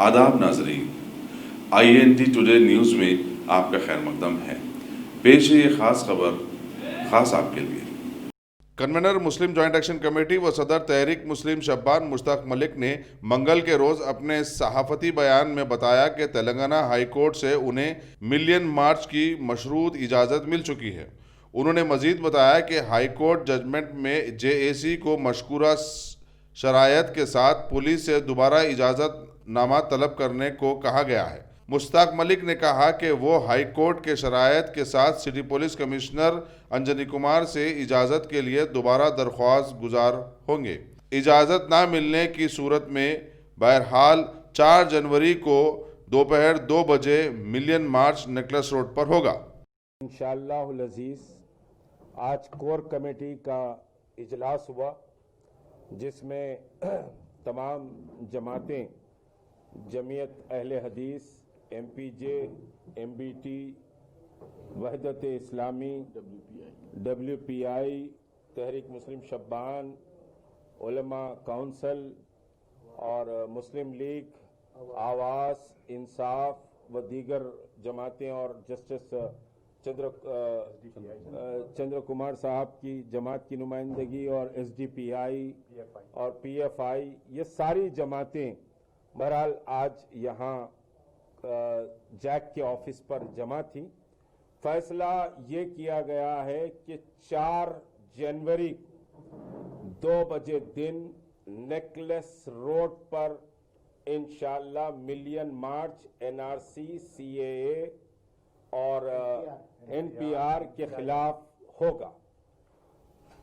आदाब नाजरीन, INT today news में आपका खैर मकदम है। पेश है ये ख़ास खबर ख़ास आपके लिए। कन्वेनर मुस्लिम जॉइंट एक्शन कमेटी व सदर तहरीक मुस्लिम शब्बान मुश्ताक मलिक ने मंगल के रोज़ अपने सहाफ़ती बयान में बताया कि तेलंगाना हाई कोर्ट से उन्हें मिलियन मार्च की मशरूत इजाज़त मिल चुकी है। उन्होंने मज़ीद बताया कि हाई कोर्ट जजमेंट में JAC को मशकूरा शरायत के साथ पुलिस से दोबारा इजाज़त नामा तलब करने को कहा गया है। मुश्ताक मलिक ने कहा कि वो हाई कोर्ट के शरायत के साथ city police commissioner Anjani Kumar से इजाज़त के लिए दोबारा दरख्वास्त गुजार होंगे। इजाज़त ना मिलने की सूरत में बहरहाल 4 जनवरी को दोपहर 2 बजे मिलियन मार्च नेकलेस रोड पर होगा। इंशाअल्लाह अज़ीज़ आज कोर कमेटी का इजलास हुआ, जिसमें तमाम जमातें, जमीयत अहले हदीस, MPJ, MBT, वहदत इस्लामी, WPI, तहरीक मुस्लिम शब्बान, उलमा काउंसिल और मुस्लिम लीग, आवास, इंसाफ व दीगर जमातें और जस्टिस चंद्र कुमार साहब की जमात की नुमाइंदगी और SDPI और PFI, ये सारी जमातें बहरहाल आज यहाँ जैक के ऑफिस पर जमा थी। फैसला ये किया गया है कि 4 जनवरी 2 बजे दिन नेकलेस रोड पर इंशाअल्लाह मिलियन मार्च NRC, CAA और NPR के खिलाफ होगा।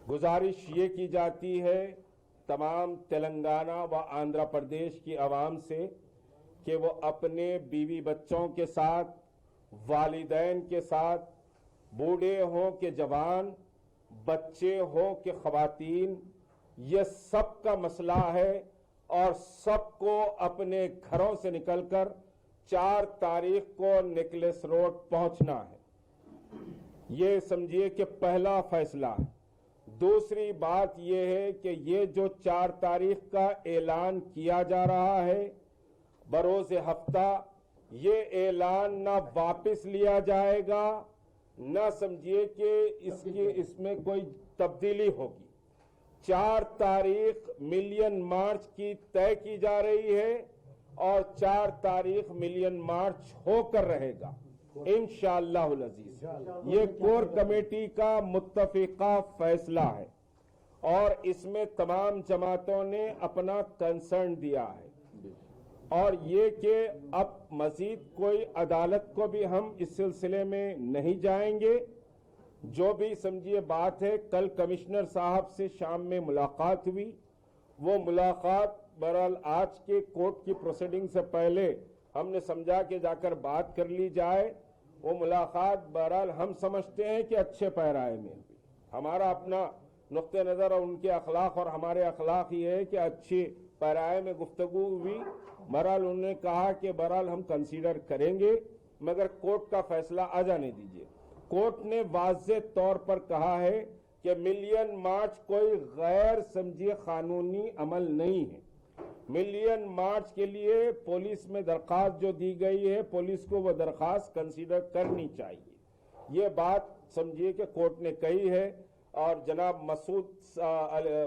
गुजारिश ये की जाती है तमाम तेलंगाना व आंध्र प्रदेश की आवाम से कि वो अपने बीवी बच्चों के साथ, वालिदैन के साथ, बूढ़े हों कि जवान, बच्चे हों कि ख़वातीन, ये सबका मसला है और सबको अपने घरों से निकलकर 4 तारीख को नेकलेस रोड पहुंचना है। ये समझिए कि पहला फैसला है। दूसरी बात यह है कि ये जो 4 तारीख का ऐलान किया जा रहा है बरोज़ हफ्ता, ये ऐलान ना वापस लिया जाएगा, ना समझिए कि इसमें कोई तब्दीली होगी। 4 तारीख मिलियन मार्च की तय की जा रही है और 4 तारीख मिलियन मार्च होकर रहेगा इंशाअल्लाह अज़ीज़। ये कोर कमेटी का मुत्तफ़िक़ा फैसला है और इसमें तमाम जमातों ने अपना कंसर्न दिया है और ये कि अब मजीद कोई अदालत को भी हम इस सिलसिले में नहीं जाएंगे। जो भी समझिए बात है, कल कमिश्नर साहब से शाम में मुलाकात हुई। वो मुलाकात बहरहाल आज के कोर्ट की प्रोसीडिंग से पहले हमने समझा कि जाकर बात कर ली जाए। वो मुलाकात बहरहाल हम समझते हैं कि अच्छे पैराए में, हमारा अपना नुक्ते नज़र और उनके अखलाक और हमारे अखलाक ये है कि अच्छे पैराए में गुफ्तगू हुई। बहरहाल उन्होंने कहा कि बहरहाल हम कंसीडर करेंगे, मगर कोर्ट का फैसला आ जाने दीजिए। कोर्ट ने वाज़ेह तौर पर कहा है कि मिलियन मार्च कोई गैर समझिए कानूनी अमल नहीं है। मिलियन मार्च के लिए पुलिस में दरख्वास्त जो दी गई है, पुलिस को वो दरख्वास्त कंसीडर करनी चाहिए। ये बात समझिए कि कोर्ट ने कही है। और जनाब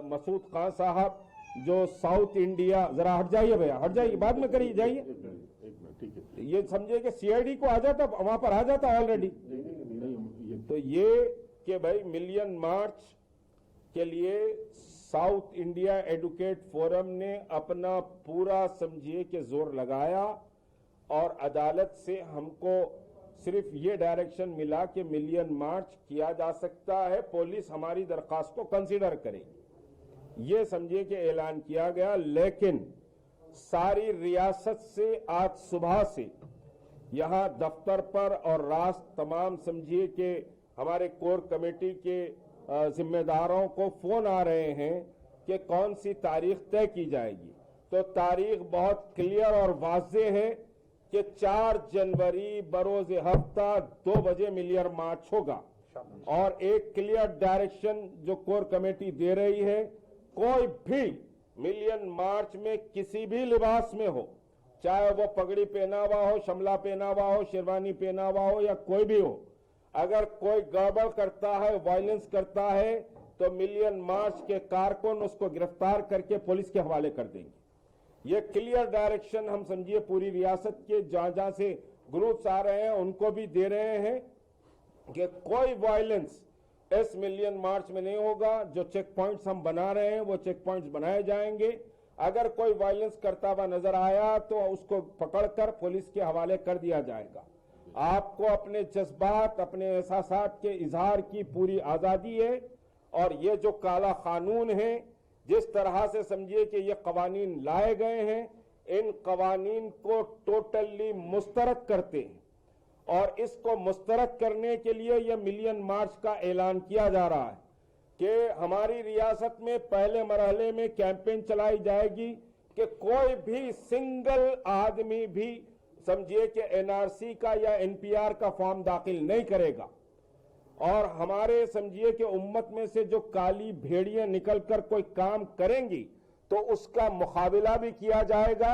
मसूद खान साहब जो साउथ इंडिया, जरा हट जाइए भैया, हट जाइए, बाद में करिए, जाइए। ये समझिए कि CID को आ जाता, वहां पर आ जाता ऑलरेडी। तो ये कि भाई मिलियन मार्च के लिए साउथ इंडिया एडवोकेट फोरम ने अपना पूरा समझिए कि जोर लगाया और अदालत से हमको सिर्फ ये डायरेक्शन मिला कि मिलियन मार्च किया जा सकता है, पुलिस हमारी दरख्वास्त को कंसीडर करेगी। ये समझिए कि ऐलान किया गया। लेकिन सारी रियासत से आज सुबह से यहाँ दफ्तर पर और रात तमाम समझिए कि हमारे कोर कमेटी के जिम्मेदारों को फोन आ रहे हैं कि कौन सी तारीख तय की जाएगी। तो तारीख बहुत क्लियर और वाज़ेह है कि 4 जनवरी बरोज़ हफ्ता 2 बजे मिलियन मार्च होगा और एक क्लियर डायरेक्शन जो कोर कमेटी दे रही है, कोई भी मिलियन मार्च में किसी भी लिबास में हो, चाहे वो पगड़ी पहना हुआ हो, शमला पहना हुआ हो, शेरवानी पहना हुआ हो या कोई भी हो, अगर कोई गड़बड़ करता है, वायलेंस करता है, तो मिलियन मार्च के कारकुन उसको गिरफ्तार करके पुलिस के हवाले कर देंगे। ये क्लियर डायरेक्शन हम समझिए पूरी रियासत के जहां जहां से ग्रुप्स आ रहे हैं उनको भी दे रहे हैं कि कोई वायलेंस इस मिलियन मार्च में नहीं होगा। जो चेक पॉइंट्स हम बना रहे हैं वो चेक पॉइंट्स बनाए जाएंगे। अगर कोई वायलेंस करता हुआ नजर आया तो उसको पकड़कर पुलिस के हवाले कर दिया जाएगा। आपको अपने जज्बात, अपने एहसासात के इजहार की पूरी आजादी है और ये जो काला कानून है, जिस तरह से समझिए कि ये कवानीन लाए गए हैं, इन कवानीन को टोटली मुस्तरद करते हैं और इसको मुस्तरद करने के लिए ये मिलियन मार्च का ऐलान किया जा रहा है कि हमारी रियासत में पहले मरहले में कैंपेन चलाई जाएगी कि कोई भी सिंगल आदमी भी समझिए कि एनआरसी का या एनपीआर का फॉर्म दाखिल नहीं करेगा और हमारे समझिए कि उम्मत में से जो काली भेड़ियां निकलकर कोई काम करेंगी तो उसका मुकाबला भी किया जाएगा।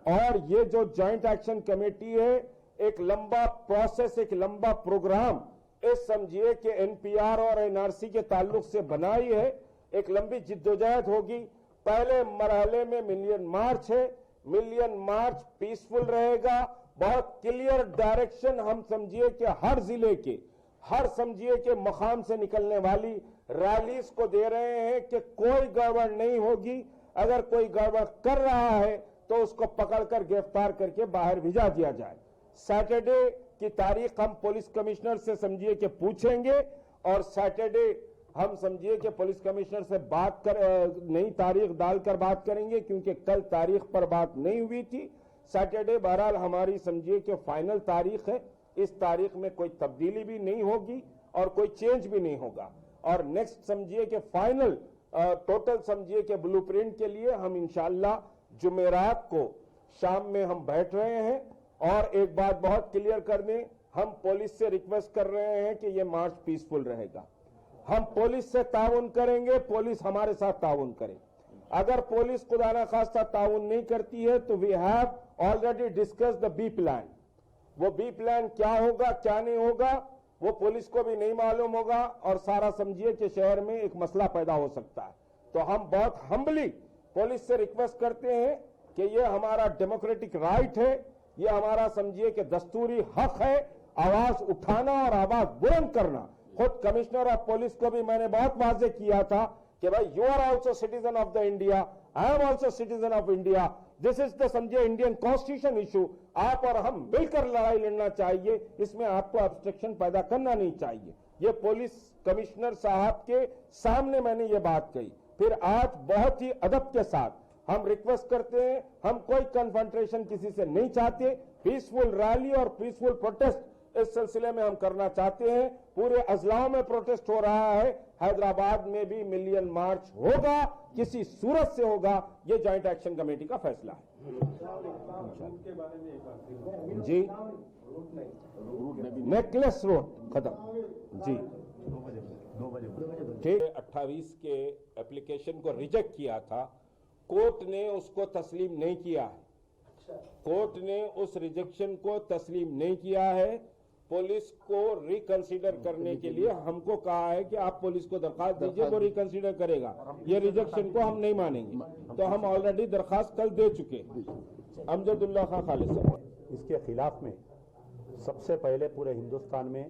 और ये जो जॉइंट एक्शन कमेटी है, एक लंबा प्रोसेस, एक लंबा प्रोग्राम इस समझिए कि एनपीआर और एनआरसी के ताल्लुक से बनाई है। एक लंबी जिद्दोजहद होगी। पहले मरहले में मिलियन मार्च है, मिलियन मार्च पीसफुल रहेगा। बहुत क्लियर डायरेक्शन हम समझिए कि हर जिले के, हर समझिए कि मकाम से निकलने वाली रैलीज को दे रहे हैं कि कोई गड़बड़ नहीं होगी। अगर कोई गड़बड़ कर रहा है तो उसको पकड़कर गिरफ्तार करके बाहर भेजा दिया जाए। सैटरडे की तारीख हम पुलिस कमिश्नर से समझिए कि पूछेंगे और सैटरडे हम समझिए कि पुलिस कमिश्नर से बात कर नई तारीख डालकर बात करेंगे, क्योंकि कल तारीख पर बात नहीं हुई थी। सैटरडे बहरहाल हमारी समझिए कि फाइनल तारीख है। इस तारीख में कोई तब्दीली भी नहीं होगी और कोई चेंज भी नहीं होगा। और नेक्स्ट समझिए कि फाइनल टोटल समझिए कि ब्लूप्रिंट के लिए हम इंशाअल्लाह जुमेरात को शाम में हम बैठ रहे हैं। और एक बात बहुत क्लियर कर दें, हम पुलिस से रिक्वेस्ट कर रहे हैं कि ये मार्च पीसफुल रहेगा। हम पुलिस से ताउन करेंगे, पुलिस हमारे साथ ताउन करे। अगर पुलिस खुदा ना खास्ता ताउन नहीं करती है तो we have already discuss the B plan. वो बी प्लान क्या होगा, क्या नहीं होगा, वो पुलिस को भी नहीं मालूम होगा और सारा समझिए कि शहर में एक मसला पैदा हो सकता है। तो हम बहुत हम्बली पुलिस से रिक्वेस्ट करते हैं कि ये हमारा डेमोक्रेटिक राइट है, ये हमारा समझिए कि दस्तूरी हक है आवाज उठाना और आवाज बुलंद करना। खुद कमिश्नर ऑफ पुलिस को भी मैंने बहुत वाजे किया था कि भाई you are also citizen of the India, I am also citizen of India, this is the समझिए इंडियन कॉन्स्टिट्यूशन इशू। आप और हम मिलकर लड़ाई लड़ना चाहिए, इसमें आपको ऑब्स्ट्रक्शन पैदा करना नहीं चाहिए। ये पुलिस कमिश्नर साहब के सामने मैंने ये बात कही। फिर आज बहुत ही अदब के साथ हम रिक्वेस्ट करते हैं, हम कोई कन्फ्रंटेशन किसी से नहीं चाहते। पीसफुल रैली और पीसफुल प्रोटेस्ट इस सिलसिले में हम करना चाहते हैं। पूरे अजलाओं में प्रोटेस्ट हो रहा है, हैदराबाद में भी मिलियन मार्च होगा, किसी सूरत से होगा। ये जॉइंट एक्शन कमेटी का फैसला है। जी, नेकलेस रोड खत्म जी, ठीक। 28 के एप्लीकेशन को रिजेक्ट किया था, कोर्ट ने उसको तस्लीम नहीं किया है। कोर्ट ने उस रिजेक्शन को तस्लीम नहीं किया है। पुलिस को रिकंसीडर करने के लिए हमको कहा है कि आप पुलिस को दरखास्त दीजिए, वो रिकंसीडर करेगा। ये रिजेक्शन को हम नहीं मानेंगे। तो हम ऑलरेडी दरखास्त कल दे चुके। अमजदुल्ला खां खालिद साहब, इसके खिलाफ में सबसे पहले पूरे हिंदुस्तान में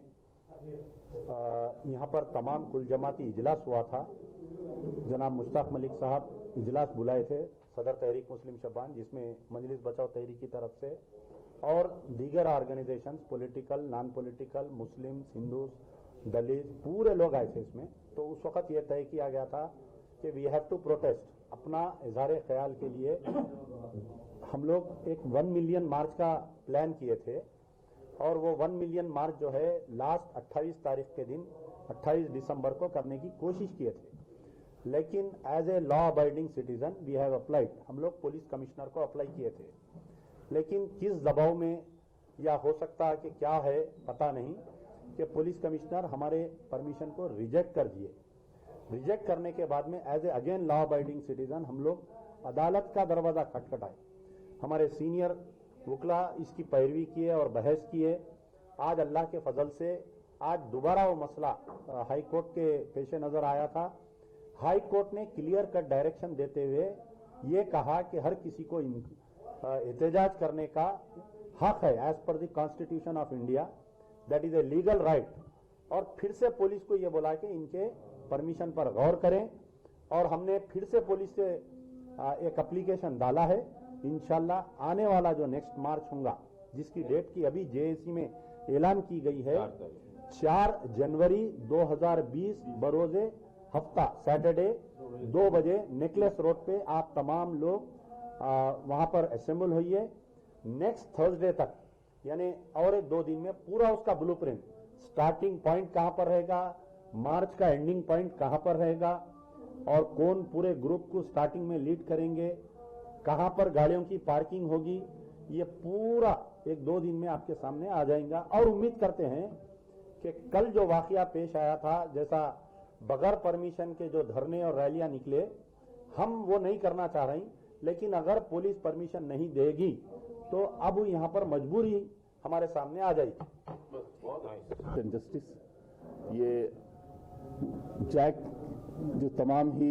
यहाँ पर तमाम कुल जमाती इजलास हुआ था। जनाब मुश्ताक मलिक साहब इजलास बुलाए थे, सदर तहरीक मुस्लिम शबान, जिसमें मजलिस बचाओ तहरीक की तरफ से और दीगर ऑर्गेनाइजेशंस, पॉलिटिकल, नॉन पॉलिटिकल, मुस्लिम, हिंदूज, दलित, पूरे लोग आए थे इसमें। तो उस वक्त ये तय किया गया था कि वी हैव टू प्रोटेस्ट। अपना इजहार ख्याल के लिए हम लोग एक 1 मिलियन मार्च का प्लान किए थे और वो 1 मिलियन मार्च जो है लास्ट 28 तारीख के दिन 28 दिसंबर को करने की कोशिश किए थे। लेकिन as a law abiding citizen we have applied, हम लोग पुलिस कमिश्नर को अप्लाई किए थे। लेकिन किस दबाव में या हो सकता है कि क्या है पता नहीं कि पुलिस कमिश्नर हमारे परमिशन को रिजेक्ट कर दिए। रिजेक्ट करने के बाद में as a again law abiding citizen हम लोग अदालत का दरवाजा खटखटाए। हमारे सीनियर वकला इसकी पैरवी किए और बहस किए। आज अल्लाह के फजल से आज दोबारा वो मसला हाई कोर्ट के पेश नज़र आया था। हाई कोर्ट ने क्लियर कट डायरेक्शन देते हुए ये कहा कि हर किसी को एहतजाज करने का हक है as per the constitution of India, that is a legal right. और फिर से पुलिस को ये बोला कि इनके परमिशन पर गौर करें, और हमने फिर से पुलिस से एक एप्लीकेशन डाला है। इंशाल्लाह आने वाला जो नेक्स्ट मार्च होगा, जिसकी डेट की अभी जेएसी में ऐलान की गई है, 4 जनवरी 2020 बरोजे हफ्ता सैटरडे 2 बजे नेकलेस रोड पे आप तमाम लोग वहां पर असेंबल होइए। नेक्स्ट थर्सडे तक यानी और एक 2 दिन में पूरा उसका ब्लूप्रिंट, स्टार्टिंग पॉइंट कहां पर रहेगा, मार्च का एंडिंग पॉइंट कहां पर रहेगा, और कौन पूरे ग्रुप को स्टार्टिंग में लीड करेंगे, कहां पर गाड़ियों की पार्किंग होगी, ये पूरा 1-2 दिन में आपके सामने आ जाएगा। और उम्मीद करते हैं कि कल जो वाकया पेश आया था, जैसा बगैर परमिशन के जो धरने और रैलियां निकले, हम वो नहीं करना चाह रहे, लेकिन अगर पुलिस परमिशन नहीं देगी तो अब यहाँ पर मजबूरी हमारे सामने आ जाएगी। जस्टिस ये जैक जो तमाम ही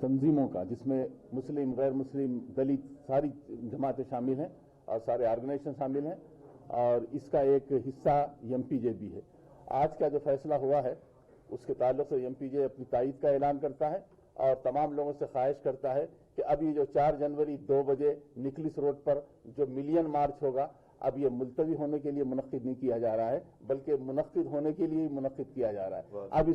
तंजीमों का, जिसमें मुस्लिम, गैर मुस्लिम, दलित सारी जमातें शामिल हैं और सारे ऑर्गेनाइजेशन शामिल हैं, और इसका एक हिस्सा एमपीजे भी है। आज का जो फैसला हुआ है उसके ताल्लुक से एमपीजे अपनी तायद का ऐलान करता है और तमाम लोगों से ख्वाहिश करता है कि अब ये जो 4 जनवरी 2 बजे निकलिस रोड पर जो मिलियन मार्च होगा, अब ये मुलतवी होने के लिए मुनक्किद नहीं किया जा रहा है, बल्कि मुनक्किद होने के लिए मुनक्किद किया जा रहा है। अब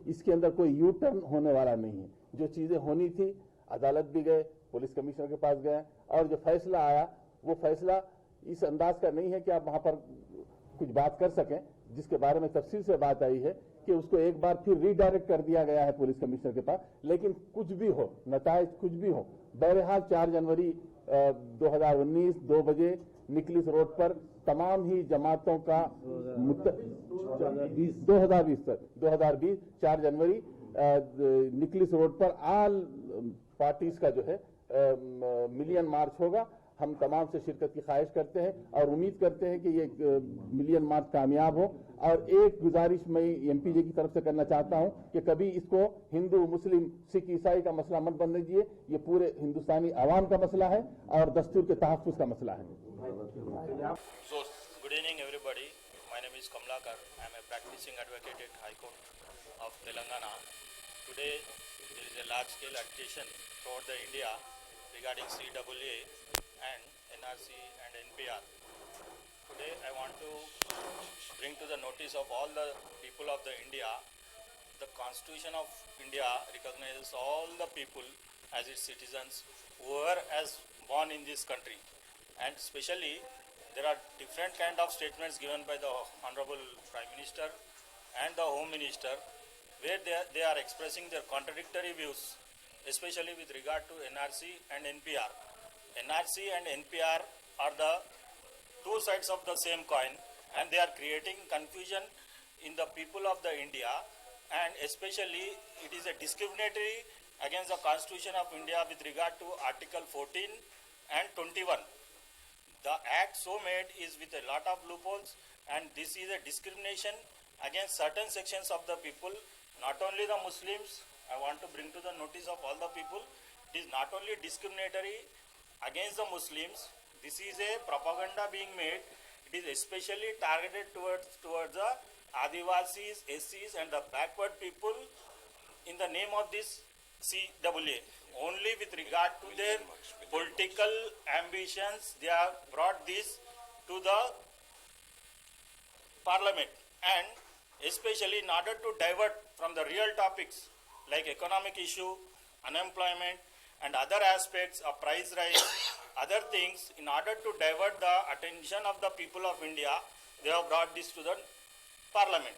इसके अंदर कोई यू टर्न होने वाला नहीं है। जो चीजें होनी थी, अदालत भी गए, पुलिस कमिश्नर के पास गए, और जो फैसला आया वो फैसला इस अंदाज का नहीं है कि आप वहां पर कुछ बात कर सकें, जिसके बारे में तफसील से बात आई है कि उसको एक बार फिर रीडायरेक्ट कर दिया गया है पुलिस कमिश्नर के पास। लेकिन कुछ भी हो, नताइज कुछ भी हो, बहरहाल 4 जनवरी 2019 2 बजे निकलिस रोड पर तमाम ही जमातों का 2020 4 जनवरी निकलिस रोड पर आल पार्टीज का जो है मिलियन मार्च होगा। हम तमाम से शिरकत की ख्वाहिश करते हैं और उम्मीद करते हैं कि ये मिलियन मार्च कामयाब हो। और एक गुजारिश मैं एमपीजे की तरफ से करना चाहता हूं कि कभी इसको हिंदू, मुस्लिम, सिख, ईसाई का मसला मत बनने दीजिए। ये पूरे हिंदुस्तानी आवाम का मसला है और दस्तूर के तहफ़्फ़ुज़ का मसला है। Good evening everybody. My name is Kamlakar. I am a practicing advocate at High Court of Telangana. Today there is a large scale agitation throughout the India regarding CAA and NRC and NPR. Today I want to bring to the notice of all the people of the India, the Constitution of India recognizes all the people as its citizens, whoever has born in this country, and especially there are different kind of statements given by the Honorable Prime Minister and the Home Minister, where they are expressing their contradictory views, especially with regard to NRC and NPR. NRC and NPR are the two sides of the same coin, and they are creating confusion in the people of the India, and especially it is a discriminatory against the Constitution of India with regard to Article 14 and 21. The act so made is with a lot of loopholes, and this is a discrimination against certain sections of the people, not only the Muslims. I want to bring to the notice of all the people, it is not only discriminatory against the Muslims, this is a propaganda being made. It is especially targeted towards the Adivasis, SCs and the backward people in the name of this CAA. Only with regard to their political ambitions, they have brought this to the parliament, and especially in order to divert from the real topics like economic issue, unemployment and other aspects of price rise, other things, in order to divert the attention of the people of India, they have brought this to the parliament,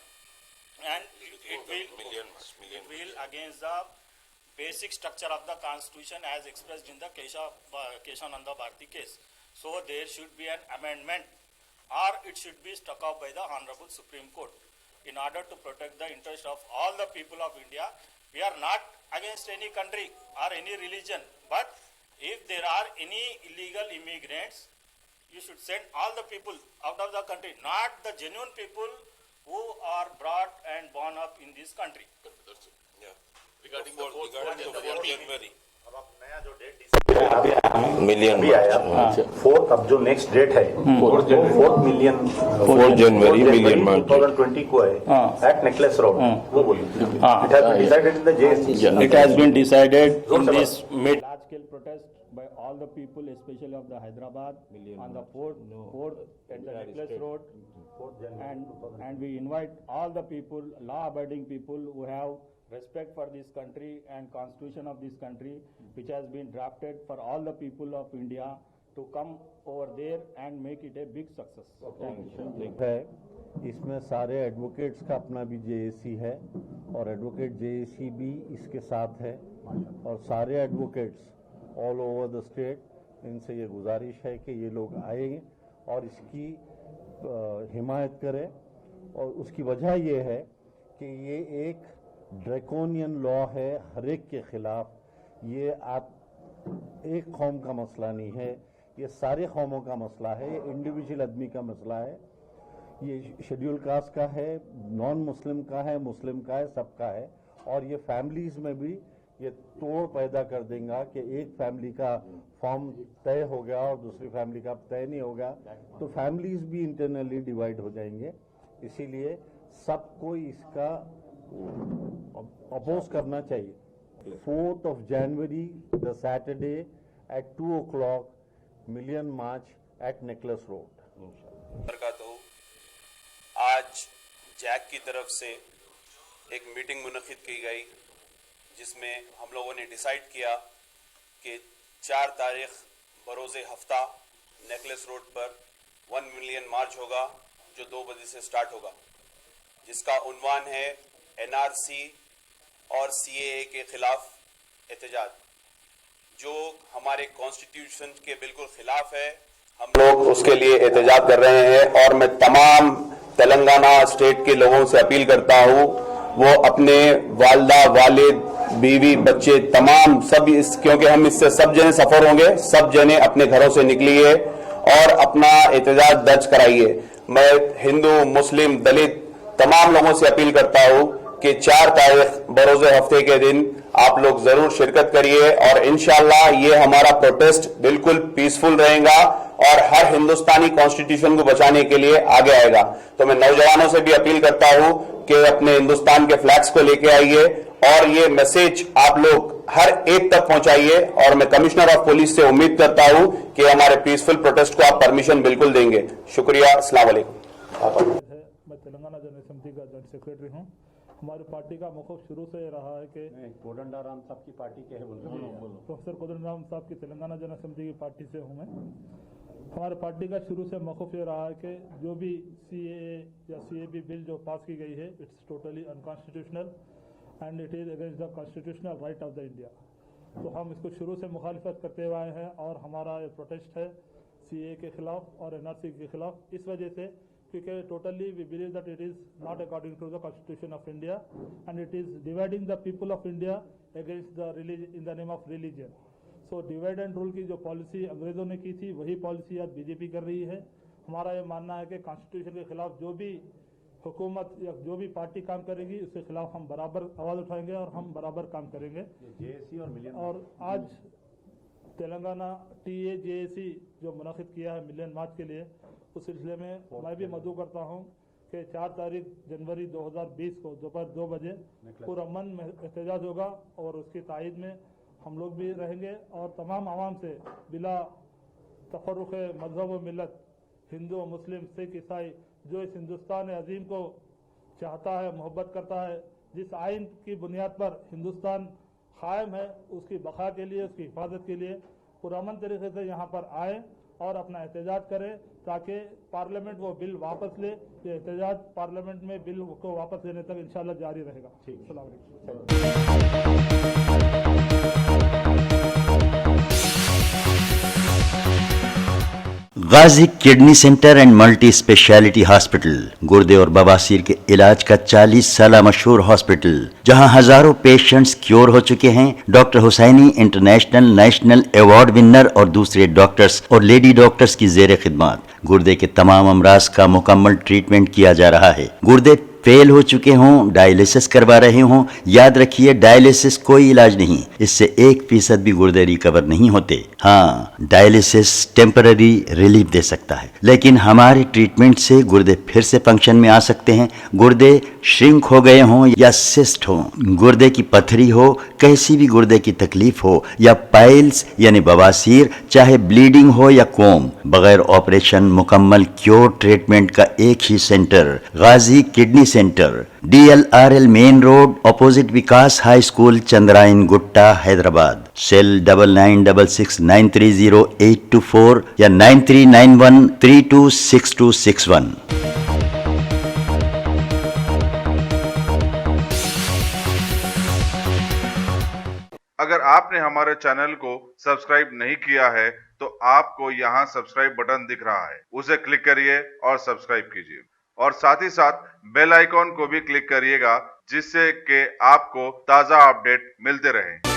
and it will against the basic structure of the constitution as expressed in the Keshananda Bharti case. So there should be an amendment, or it should be struck off by the Honorable Supreme Court in order to protect the interest of all the people of India. We are not against any country or any religion, but if there are any illegal immigrants you should send all the people out of the country, not the genuine people who are brought and born up in this country. Regarding the 4th January. अब आप नया जो date million भी आया fourth, अब जो next date है 4 million 4 जनवरी million मार्च 2020 को है एट नेकलेस रोड, वो बोलिए it has been decided in the JSC. It has been decided in this mid. Large scale protest by all the people, especially of the Hyderabad, on the fourth at the Necklace Road, and we invite all the people, law-abiding people who have respect for this country and constitution of this country, which has been drafted for all the people of India, to come over there and make it a big success. Thank you. है इसमें सारे advocates का अपना भी JAC है और advocate JAC भी इसके साथ है और सारे advocates all over the state, इनसे ये गुजारिश है कि ये लोग आए और इसकी हिमायत करें. और उसकी वजह ये है कि ये एक ड्रैकोनियन लॉ है हर एक के खिलाफ. ये आप एक कौम का मसला नहीं है, ये सारे कौमों का मसला है, ये इंडिविजुअल आदमी का मसला है. ये शेड्यूल कास्ट का है, नॉन मुस्लिम का है, मुस्लिम का है, सबका है. और ये फैमिलीज में भी ये तोड़ पैदा कर देगा कि एक फैमिली का फॉर्म तय हो गया और दूसरी फैमिली का तय नहीं होगा, तो फैमिलीज भी इंटरनली डिवाइड हो जाएंगे. इसीलिए सबको इसका अपोज करना चाहिए. 4th of January, the Saturday at 2 o'clock, Million March at Necklace Road. आज जैक की तरफ से एक मीटिंग मुनक्किद की गई जिसमें हम लोगों ने डिसाइड किया कि 4 तारीख बरोज़ हफ्ता नेकलेस रोड पर 1 मिलियन मार्च होगा जो 2 बजे से स्टार्ट होगा, जिसका उन्वान है एनआरसी और सीएए के खिलाफ एहतजाज, जो हमारे कॉन्स्टिट्यूशन के बिल्कुल खिलाफ है. हम लोग उसके लिए एहतजाज कर रहे हैं और मैं तमाम तेलंगाना स्टेट के लोगों से अपील करता हूं वो अपने वालदा, वालिद, बीवी, बच्चे तमाम सब क्योंकि हम इससे सब जने सफर होंगे, सब जने अपने घरों से निकलिए और अपना एहतजाज दर्ज कराइए. मैं हिंदू, मुस्लिम, दलित तमाम लोगों से अपील करता हूं कि 4 तारीख बरोज़े हफ्ते के दिन आप लोग जरूर शिरकत करिए और इंशाअल्लाह ये हमारा प्रोटेस्ट बिल्कुल पीसफुल रहेगा और हर हिंदुस्तानी कॉन्स्टिट्यूशन को बचाने के लिए आगे आएगा. तो मैं नौजवानों से भी अपील करता हूं कि अपने हिंदुस्तान के फ्लैग्स को लेके आइए और ये मैसेज आप लोग हर एक तक पहुंचाइए. और मैं कमिश्नर ऑफ पुलिस से उम्मीद करता हूं कि हमारे पीसफुल प्रोटेस्ट को आप परमिशन बिल्कुल देंगे. शुक्रिया. अस्सलाम वालेकुम. मैं तेलंगाना जनरल असेंबली का जॉइंट सेक्रेटरी हूँ. हमारी पार्टी का मौक़िफ़ शुरू से रहा है कि कोदंडाराम साहब की पार्टी के है, प्रोफेसर कोदंडाराम साहब की तेलंगाना जनरल असेंबली की पार्टी से हूँ मैं. हमारी पार्टी का शुरू से मौक़िफ़ ये रहा है कि जो भी सीएए या सीएबी बिल जो पास की गई है, it's totally unconstitutional and it is against the constitutional right of the India. तो हम इसको शुरू से मुखालिफत करते हुए आए हैं और हमारा ये प्रोटेस्ट है सीएए के खिलाफ और एनआरसी के खिलाफ, इस वजह से क्योंकि totally we believe that it is not according to the constitution of India and it is dividing the people of India against the religion in the name of religion. So divide and rule की जो policy अंग्रेज़ों ने की थी वही policy आज BJP कर रही है. हमारा ये मानना है कि कॉन्स्टिट्यूशन के खिलाफ जो भी हुकूमत या जो भी पार्टी काम करेगी उसके खिलाफ हम बराबर आवाज़ उठाएंगे और हम बराबर काम करेंगे. जेएससी और मिलियन और आज तेलंगाना टीए जेएसी जो मुनाकिद किया है मिलियन मार्च के लिए, उस सिलसिले में मैं भी मदऊ करता हूं कि 4 तारीख जनवरी 2020 को दोपहर 2 बजे पुरअमन में एहतजाज होगा और उसकी तायद में हम लोग भी रहेंगे और तमाम आवाम से बिला तफर्रुक़ मजहब व मिलत, हिंदू, मुस्लिम, सिख, ईसाई, जो इस हिंदुस्तान अजीम को चाहता है, मोहब्बत करता है, जिस आइन की बुनियाद पर हिंदुस्तान कायम है, उसकी बका के लिए, उसकी हिफाजत के लिए पुरअमन तरीके से यहाँ पर आए और अपना एहतजाज करें ताकि पार्लियामेंट वो बिल वापस ले. ये एहतजाज पार्लियामेंट में बिल को वापस लेने तक इंशाल्लाह जारी रहेगा. अस्सलाम वालेकुम. Ghazi kidney centre and multi speciality hospital, गुर्दे और बवासीर के इलाज का 40 साल मशहूर हॉस्पिटल, जहां हजारों पेशेंट्स क्योर हो चुके हैं। Doctor Hussaini international national award winner और दूसरे डॉक्टर्स और लेडी डॉक्टर्स की जेर खिदमत गुर्दे के तमाम अमराज का मुकम्मल ट्रीटमेंट किया जा रहा है। गुर्दे फेल हो चुके हों, डायलिसिस करवा रहे हों, याद रखिए डायलिसिस कोई इलाज नहीं, इससे 1% भी गुर्दे रिकवर नहीं होते। हाँ, डायलिसिस टेम्पररी रिलीफ दे सकता है, लेकिन हमारे ट्रीटमेंट से गुर्दे फिर से फंक्शन में आ सकते हैं। गुर्दे श्रिंक हो गए हों या सिस्ट हो, गुर्दे की पथरी हो, कैसी भी गुर्दे की तकलीफ हो या पाइल्स यानी बवासीर, चाहे ब्लीडिंग हो या कोम, बगैर ऑपरेशन मुकम्मल क्योर ट्रीटमेंट का एक ही centre, Ghazi kidney centre, DLRL main road opposite Vikas high school, Chandrayan Gutta, Hyderabad. Cell 9966930824 या 9391326261। अगर आपने हमारे चैनल को सब्सक्राइब नहीं किया है तो आपको यहाँ सब्सक्राइब बटन दिख रहा है, उसे क्लिक करिए और सब्सक्राइब कीजिए, और साथ ही साथ बेल आइकॉन को भी क्लिक करिएगा, जिससे कि आपको ताज़ा अपडेट मिलते रहें।